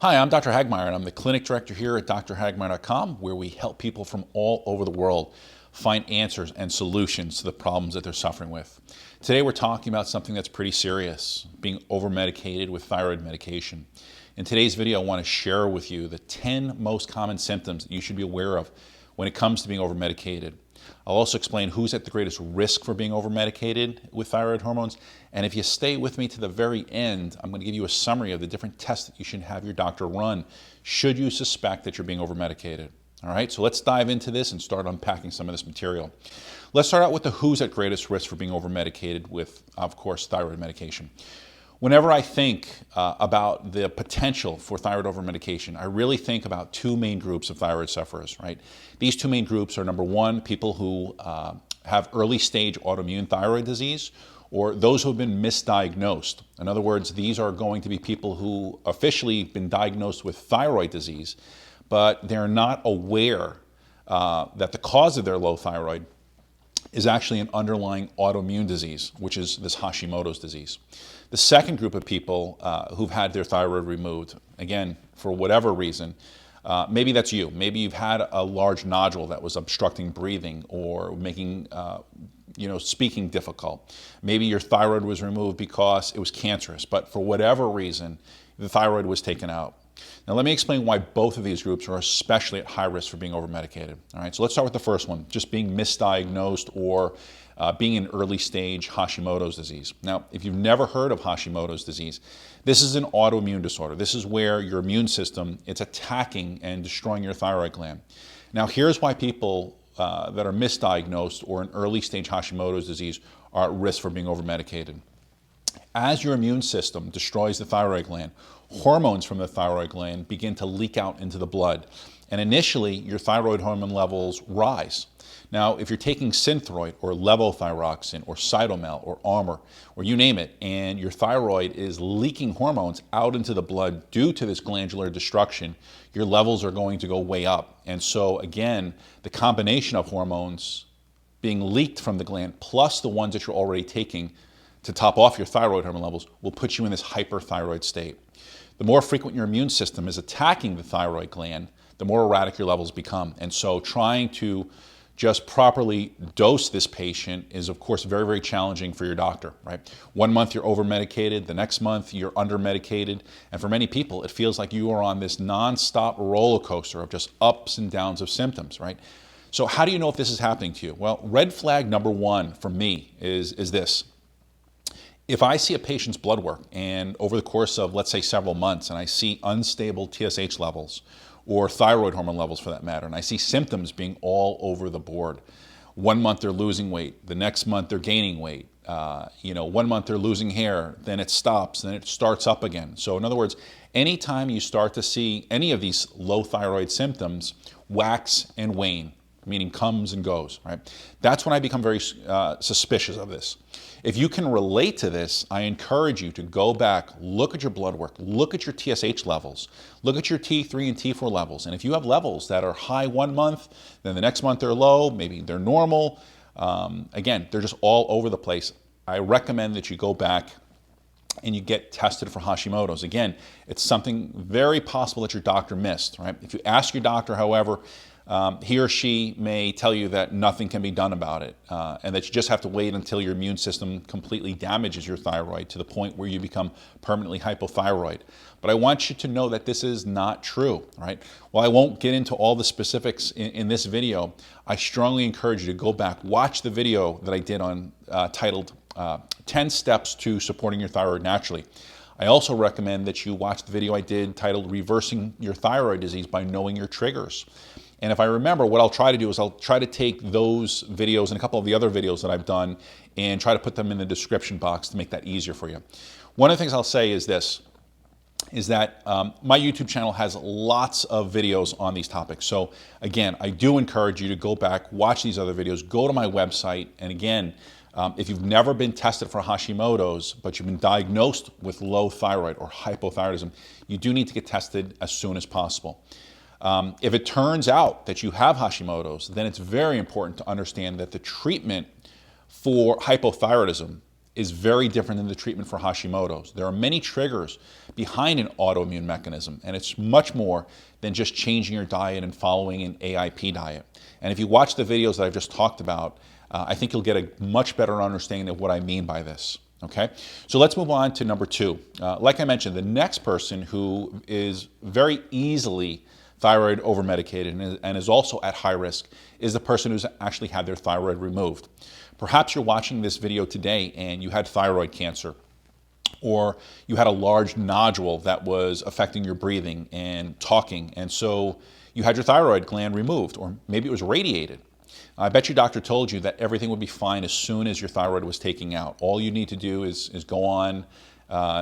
Hi, I'm Dr. Hagmeyer, and I'm the clinic director here at drhagmeyer.com, where we help people from all over the world find answers and solutions to the problems that they're suffering with. Today we're talking about something that's pretty serious, being over-medicated with thyroid medication. In today's video, I want to share with you the 10 most common symptoms that you should be aware of when it comes to being over-medicated. I'll also explain who's at the greatest risk for being over-medicated with thyroid hormones. And if you stay with me to the very end, I'm going to give you a summary of the different tests that you should have your doctor run should you suspect that you're being over-medicated. All right, so let's dive into this and start unpacking some of this material. Let's start out with the who's at greatest risk for being over-medicated with, of course, thyroid medication. Whenever I think about the potential for thyroid over-medication, I really think about two main groups of thyroid sufferers, right? These two main groups are, number one, people who have early stage autoimmune thyroid disease, or those who have been misdiagnosed. In other words, these are going to be people who officially been diagnosed with thyroid disease, but they're not aware that the cause of their low thyroid is actually an underlying autoimmune disease, which is this Hashimoto's disease. The second group of people who've had their thyroid removed, again, for whatever reason, maybe that's you. Maybe you've had a large nodule that was obstructing breathing or making speaking difficult. Maybe your thyroid was removed because it was cancerous, but for whatever reason, the thyroid was taken out. Now let me explain why both of these groups are especially at high risk for being over-medicated. All right, so let's start with the first one, just being misdiagnosed or being in early stage Hashimoto's disease. Now, if you've never heard of Hashimoto's disease, this is an autoimmune disorder. This is where your immune system, it's attacking and destroying your thyroid gland. Now, here's why people that are misdiagnosed or in early stage Hashimoto's disease are at risk for being over-medicated. As your immune system destroys the thyroid gland, hormones from the thyroid gland begin to leak out into the blood. And initially, your thyroid hormone levels rise. Now, if you're taking Synthroid or levothyroxine or Cytomel or Armour or you name it, and your thyroid is leaking hormones out into the blood due to this glandular destruction, your levels are going to go way up. And so again, the combination of hormones being leaked from the gland plus the ones that you're already taking to top off your thyroid hormone levels will put you in this hyperthyroid state. The more frequent your immune system is attacking the thyroid gland, the more erratic your levels become. And so trying to just properly dose this patient is, of course, very, very challenging for your doctor, right? 1 month you're over-medicated, the next month you're under-medicated, and for many people, it feels like you are on this non-stop roller coaster of just ups and downs of symptoms, right? So how do you know if this is happening to you? Well, red flag number one for me is this. If I see a patient's blood work and over the course of, let's say, several months, and I see unstable TSH levels or thyroid hormone levels for that matter, and I see symptoms being all over the board. 1 month they're losing weight, the next month they're gaining weight. 1 month they're losing hair, then it stops, then it starts up again. So in other words, anytime you start to see any of these low thyroid symptoms wax and wane, meaning comes and goes, right? That's when I become very suspicious of this. If you can relate to this, I encourage you to go back, look at your blood work, look at your TSH levels, look at your T3 and T4 levels. And if you have levels that are high 1 month, then the next month they're low, maybe they're normal, again, they're just all over the place. I recommend that you go back and you get tested for Hashimoto's. Again, it's something very possible that your doctor missed, right? If you ask your doctor, however, he or she may tell you that nothing can be done about it and that you just have to wait until your immune system completely damages your thyroid to the point where you become permanently hypothyroid. But I want you to know that this is not true, right? While I won't get into all the specifics in this video, I strongly encourage you to go back, watch the video that I did on titled 10 Steps to Supporting Your Thyroid Naturally. I also recommend that you watch the video I did titled Reversing Your Thyroid Disease by Knowing Your Triggers. And if I remember, what I'll try to do is I'll try to take those videos and a couple of the other videos that I've done and try to put them in the description box to make that easier for you. One of the things I'll say is this, is that my YouTube channel has lots of videos on these topics. So again, I do encourage you to go back, watch these other videos, go to my website, and again, if you've never been tested for Hashimoto's, but you've been diagnosed with low thyroid or hypothyroidism, you do need to get tested as soon as possible. If it turns out that you have Hashimoto's, then it's very important to understand that the treatment for hypothyroidism is very different than the treatment for Hashimoto's. There are many triggers behind an autoimmune mechanism, and it's much more than just changing your diet and following an AIP diet. And if you watch the videos that I've just talked about, I think you'll get a much better understanding of what I mean by this. Okay, so let's move on to number two. Like I mentioned, the next person who is very easily thyroid overmedicated and is also at high risk is the person who's actually had their thyroid removed. Perhaps you're watching this video today and you had thyroid cancer, or you had a large nodule that was affecting your breathing and talking, and so you had your thyroid gland removed, or maybe it was radiated. I bet your doctor told you that everything would be fine as soon as your thyroid was taken out. All you need to do is go on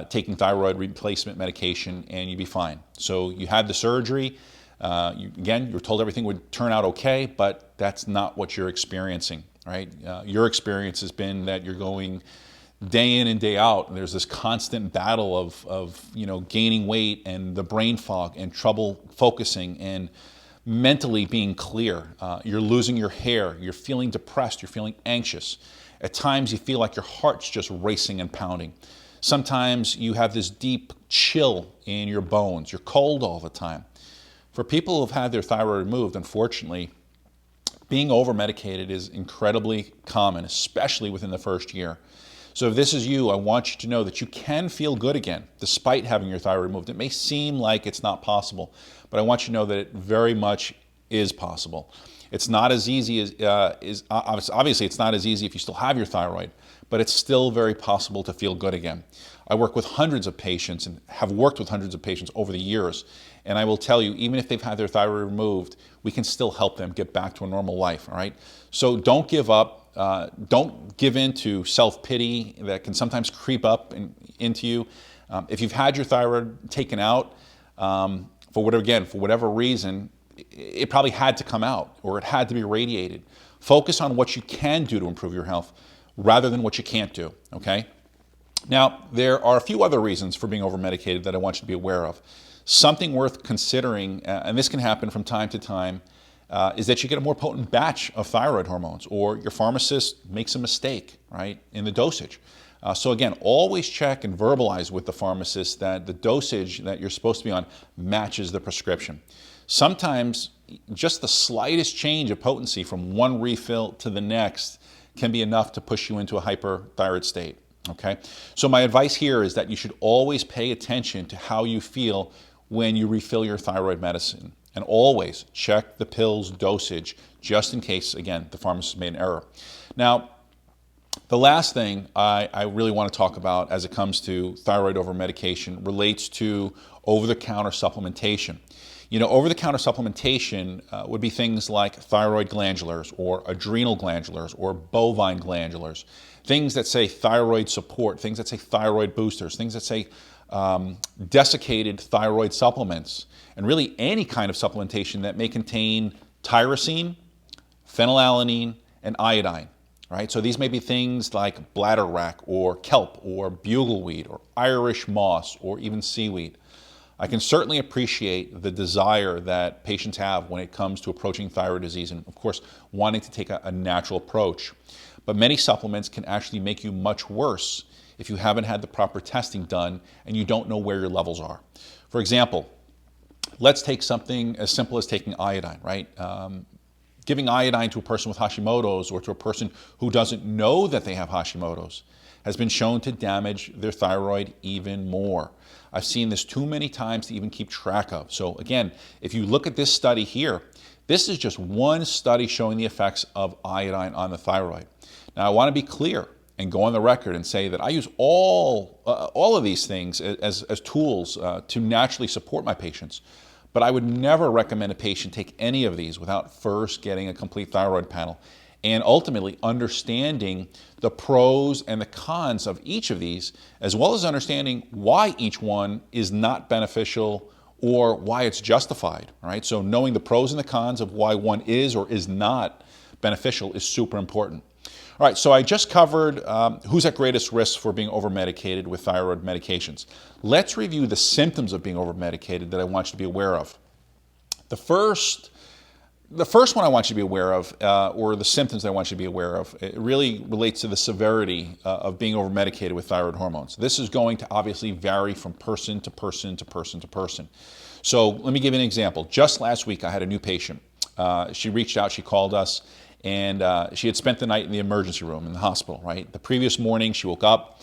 taking thyroid replacement medication and you'd be fine. So you had the surgery. Again, you're told everything would turn out okay, but that's not what you're experiencing, right? Your experience has been that you're going day in and day out, and there's this constant battle of gaining weight and the brain fog and trouble focusing and mentally being clear. You're losing your hair, you're feeling depressed, you're feeling anxious. At times you feel like your heart's just racing and pounding. Sometimes you have this deep chill in your bones, you're cold all the time. For people who've had their thyroid removed, unfortunately, being over-medicated is incredibly common, especially within the first year. So if this is you, I want you to know that you can feel good again, despite having your thyroid removed. It may seem like it's not possible, but I want you to know that it very much is possible. It's not as easy as, obviously it's not as easy if you still have your thyroid, but it's still very possible to feel good again. I work with hundreds of patients and have worked with hundreds of patients over the years, and I will tell you, even if they've had their thyroid removed, we can still help them get back to a normal life, all right? So don't give up. Don't give in to self-pity that can sometimes creep up into you. If you've had your thyroid taken out, for whatever reason, it probably had to come out or it had to be radiated. Focus on what you can do to improve your health rather than what you can't do, okay? Now, there are a few other reasons for being over-medicated that I want you to be aware of. Something worth considering, and this can happen from time to time, is that you get a more potent batch of thyroid hormones, or your pharmacist makes a mistake, right, in the dosage. So again, always check and verbalize with the pharmacist that the dosage that you're supposed to be on matches the prescription. Sometimes just the slightest change of potency from one refill to the next can be enough to push you into a hyperthyroid state, okay? So my advice here is that you should always pay attention to how you feel when you refill your thyroid medicine. And always check the pill's dosage, just in case, again, the pharmacist made an error. Now, the last thing I really want to talk about as it comes to thyroid overmedication relates to over-the-counter supplementation. You know, over-the-counter supplementation would be things like thyroid glandulars or adrenal glandulars or bovine glandulars, things that say thyroid support, things that say thyroid boosters, things that say desiccated thyroid supplements, and really any kind of supplementation that may contain tyrosine, phenylalanine, and iodine. Right? So these may be things like bladderwrack or kelp or bugleweed or Irish moss or even seaweed. I can certainly appreciate the desire that patients have when it comes to approaching thyroid disease and, of course, wanting to take a natural approach. But many supplements can actually make you much worse if you haven't had the proper testing done and you don't know where your levels are. For example, let's take something as simple as taking iodine, right? Giving iodine to a person with Hashimoto's or to a person who doesn't know that they have Hashimoto's has been shown to damage their thyroid even more. I've seen this too many times to even keep track of. So again, if you look at this study here, this is just one study showing the effects of iodine on the thyroid. Now I want to be clear and go on the record and say that I use all of these things as tools to naturally support my patients. But I would never recommend a patient take any of these without first getting a complete thyroid panel and ultimately understanding the pros and the cons of each of these, as well as understanding why each one is not beneficial or why it's justified. All right? So knowing the pros and the cons of why one is or is not beneficial is super important. All right, so I just covered who's at greatest risk for being over-medicated with thyroid medications. Let's review the symptoms of being over-medicated that I want you to be aware of. The first The first one I want you to be aware of, or the symptoms I want you to be aware of, it really relates to the severity of being over-medicated with thyroid hormones. This is going to obviously vary from person to person to person to person. So let me give you an example. Just last week, I had a new patient. She reached out, she called us, and she had spent the night in the emergency room in the hospital, right? The previous morning, she woke up.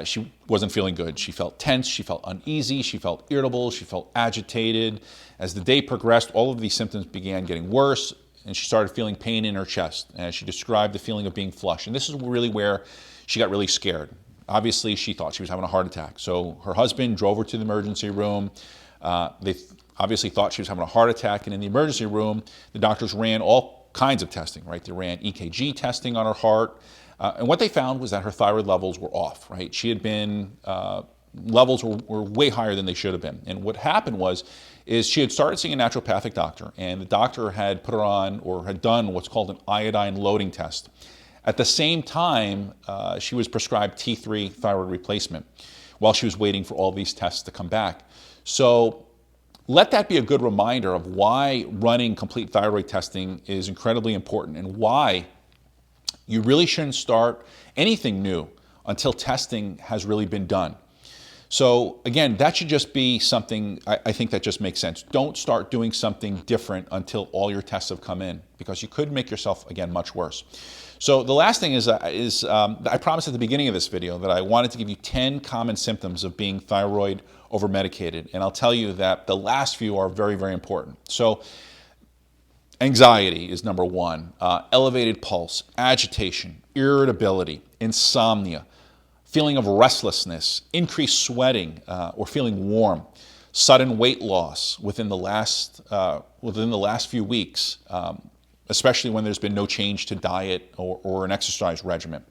She wasn't feeling good. She felt tense, she felt uneasy, she felt irritable, she felt agitated. As the day progressed, all of these symptoms began getting worse, and she started feeling pain in her chest. And she described the feeling of being flushed. And this is really where she got really scared. Obviously, she thought she was having a heart attack. So her husband drove her to the emergency room. They obviously thought she was having a heart attack. And in the emergency room, the doctors ran all kinds of testing, right? They ran EKG testing on her heart. And what they found was that her thyroid levels were off, right? She had been, levels were way higher than they should have been. And what happened is she had started seeing a naturopathic doctor, and the doctor had put her on, or had done what's called an iodine loading test. At the same time, she was prescribed T3 thyroid replacement while she was waiting for all these tests to come back. So let that be a good reminder of why running complete thyroid testing is incredibly important, and why you really shouldn't start anything new until testing has really been done. So again, that should just be something, I think that just makes sense. Don't start doing something different until all your tests have come in, because you could make yourself, again, much worse. So the last thing is I promised at the beginning of this video that I wanted to give you 10 common symptoms of being thyroid over-medicated. And I'll tell you that the last few are very, very important. So anxiety is number one, elevated pulse, agitation, irritability, insomnia, feeling of restlessness, increased sweating or feeling warm, sudden weight loss within the last few weeks, especially when there's been no change to diet or an exercise regimen,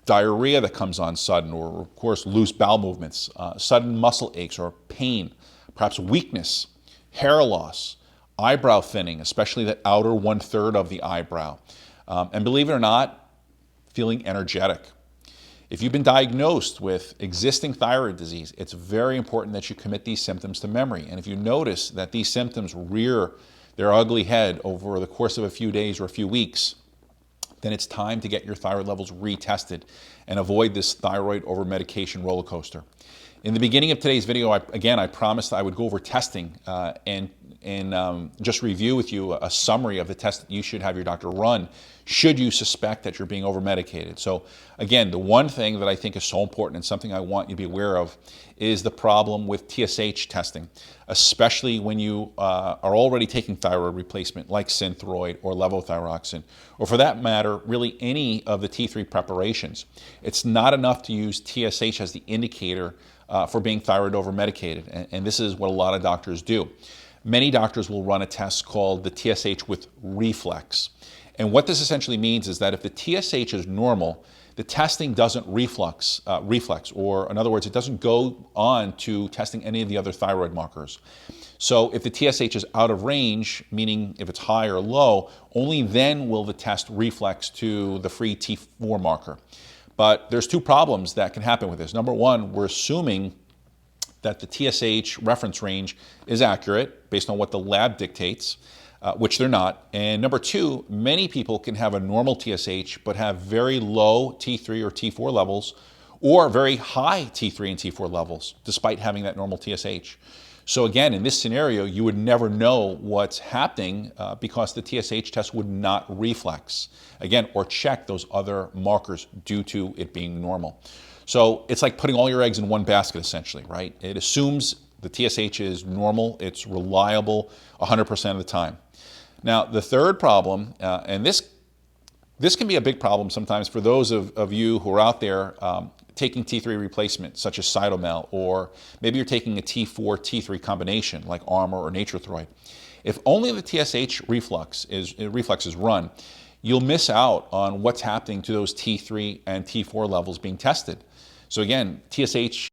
diarrhea that comes on sudden, or of course loose bowel movements, sudden muscle aches or pain, perhaps weakness, hair loss, eyebrow thinning, especially that outer 1/3 of the eyebrow. And believe it or not, feeling energetic. If you've been diagnosed with existing thyroid disease, it's very important that you commit these symptoms to memory. And if you notice that these symptoms rear their ugly head over the course of a few days or a few weeks, then it's time to get your thyroid levels retested and avoid this thyroid over-medication roller coaster. In the beginning of today's video, I promised I would go over testing and just review with you a summary of the test that you should have your doctor run should you suspect that you're being over-medicated. So again, the one thing that I think is so important and something I want you to be aware of is the problem with TSH testing, especially when you are already taking thyroid replacement like Synthroid or levothyroxine, or for that matter, really any of the T3 preparations. It's not enough to use TSH as the indicator for being thyroid over-medicated, and this is what a lot of doctors do. Many doctors will run a test called the TSH with reflex. And what this essentially means is that if the TSH is normal, the testing doesn't reflex, or in other words, it doesn't go on to testing any of the other thyroid markers. So if the TSH is out of range, meaning if it's high or low, only then will the test reflex to the free T4 marker. But there's two problems that can happen with this. Number one, we're assuming that the TSH reference range is accurate based on what the lab dictates, which they're not. And number two, many people can have a normal TSH but have very low T3 or T4 levels, or very high T3 and T4 levels despite having that normal TSH. So again, in this scenario, you would never know what's happening because the TSH test would not reflex, again, or check those other markers due to it being normal. So it's like putting all your eggs in one basket, essentially, right? It assumes the TSH is normal, it's reliable 100% of the time. Now, the third problem, and this can be a big problem sometimes for those of you who are out there taking T3 replacement, such as Cytomel, or maybe you're taking a T4, T3 combination like Armour or Nature-Throid. If only the TSH reflex is run, you'll miss out on what's happening to those T3 and T4 levels being tested. So again, TSH,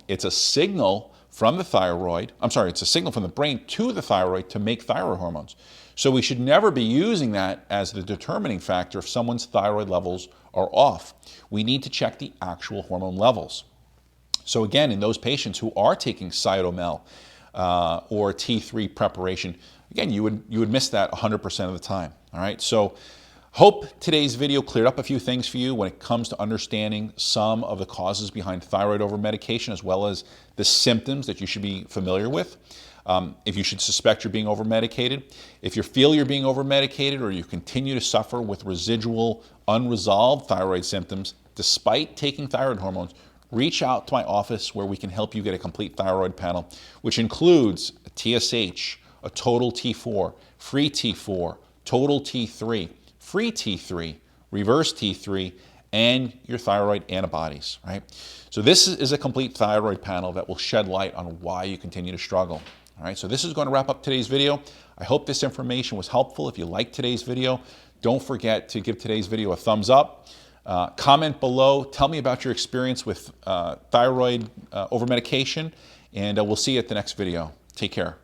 it's a signal from the thyroid, it's a signal from the brain to the thyroid to make thyroid hormones. So we should never be using that as the determining factor if someone's thyroid levels are off. We need to check the actual hormone levels. So again, in those patients who are taking Cytomel or T3 preparation, again, you would miss that 100% of the time. All right, so hope today's video cleared up a few things for you when it comes to understanding some of the causes behind thyroid overmedication, as well as the symptoms that you should be familiar with. If you should suspect you're being overmedicated, if you feel you're being overmedicated, or you continue to suffer with residual unresolved thyroid symptoms despite taking thyroid hormones, reach out to my office where we can help you get a complete thyroid panel, which includes a TSH, a total T4, free T4, total T3, free T3, reverse T3, and your thyroid antibodies, right? So this is a complete thyroid panel that will shed light on why you continue to struggle. All right, so this is going to wrap up today's video. I hope this information was helpful. If you liked today's video, don't forget to give today's video a thumbs up. Comment below. Tell me about your experience with thyroid overmedication, and we'll see you at the next video. Take care.